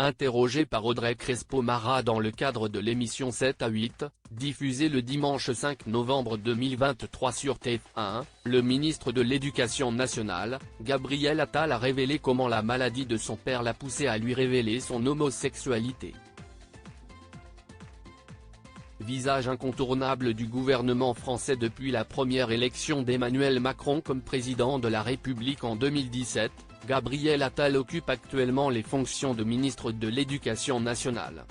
Interrogé par Audrey Crespo-Mara dans le cadre de l'émission 7 à 8, diffusée le dimanche 5 novembre 2023 sur TF1, le ministre de l'Éducation nationale, Gabriel Attal a révélé comment la maladie de son père l'a poussé à lui révéler son homosexualité. Visage incontournable du gouvernement français depuis la première élection d'Emmanuel Macron comme président de la République en 2017, Gabriel Attal occupe actuellement les fonctions de ministre de l'Éducation nationale.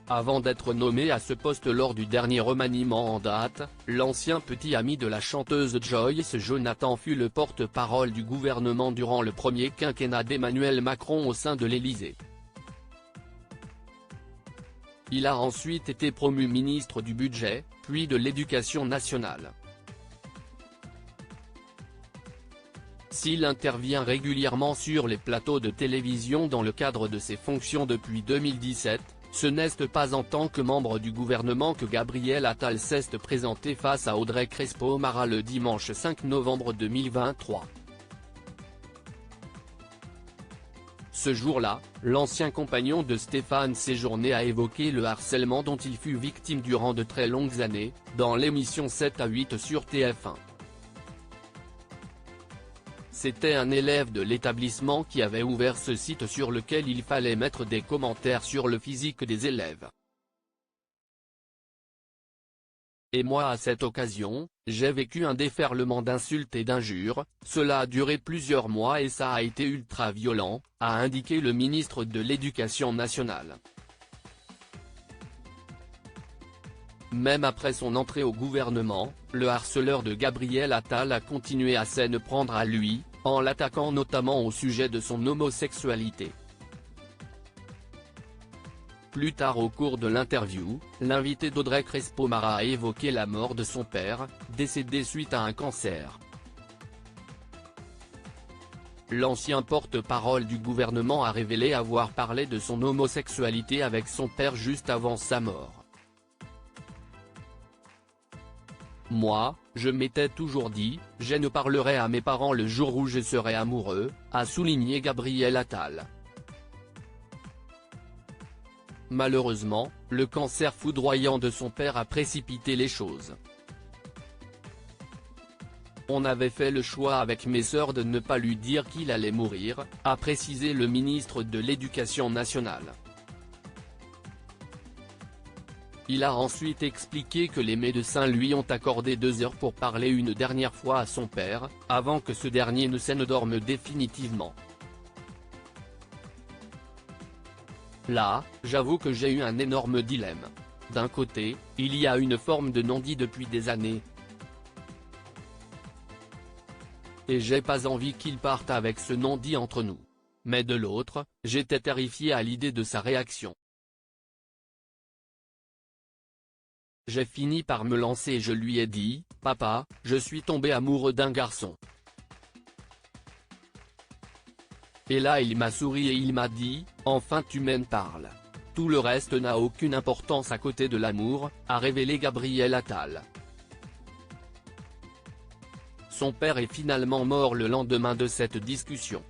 Avant d'être nommé à ce poste lors du dernier remaniement en date, l'ancien petit ami de la chanteuse Joyce Jonathan fut le porte-parole du gouvernement durant le premier quinquennat d'Emmanuel Macron au sein de l'Élysée. Il a ensuite été promu ministre du Budget, puis de l'Éducation nationale. S'il intervient régulièrement sur les plateaux de télévision dans le cadre de ses fonctions depuis 2017, ce n'est pas en tant que membre du gouvernement que Gabriel Attal s'est présenté face à Audrey Crespo-Mara le dimanche 5 novembre 2023. Ce jour-là, l'ancien compagnon de Stéphane Séjourné a évoqué le harcèlement dont il fut victime durant de très longues années, dans l'émission 7 à 8 sur TF1. C'était un élève de l'établissement qui avait ouvert ce site sur lequel il fallait mettre des commentaires sur le physique des élèves. Et moi à cette occasion, j'ai vécu un déferlement d'insultes et d'injures, cela a duré plusieurs mois et ça a été ultra violent, a indiqué le ministre de l'Éducation nationale. Même après son entrée au gouvernement, le harceleur de Gabriel Attal a continué à s'en prendre à lui, en l'attaquant notamment au sujet de son homosexualité. Plus tard au cours de l'interview, l'invité d'Audrey Crespo-Mara a évoqué la mort de son père, décédé suite à un cancer. L'ancien porte-parole du gouvernement a révélé avoir parlé de son homosexualité avec son père juste avant sa mort. Moi, je m'étais toujours dit, je ne parlerai à mes parents le jour où je serai amoureux, a souligné Gabriel Attal. Malheureusement, le cancer foudroyant de son père a précipité les choses. On avait fait le choix avec mes sœurs de ne pas lui dire qu'il allait mourir, a précisé le ministre de l'Éducation nationale. Il a ensuite expliqué que les médecins lui ont accordé 2 heures pour parler une dernière fois à son père, avant que ce dernier ne s'endorme définitivement. Là, j'avoue que j'ai eu un énorme dilemme. D'un côté, il y a une forme de non-dit depuis des années. Et j'ai pas envie qu'il parte avec ce non-dit entre nous. Mais de l'autre, j'étais terrifié à l'idée de sa réaction. J'ai fini par me lancer et je lui ai dit, « Papa, je suis tombé amoureux d'un garçon. » Et là il m'a souri et il m'a dit, « Enfin tu m'en parles. Tout le reste n'a aucune importance à côté de l'amour », a révélé Gabriel Attal. Son père est finalement mort le lendemain de cette discussion.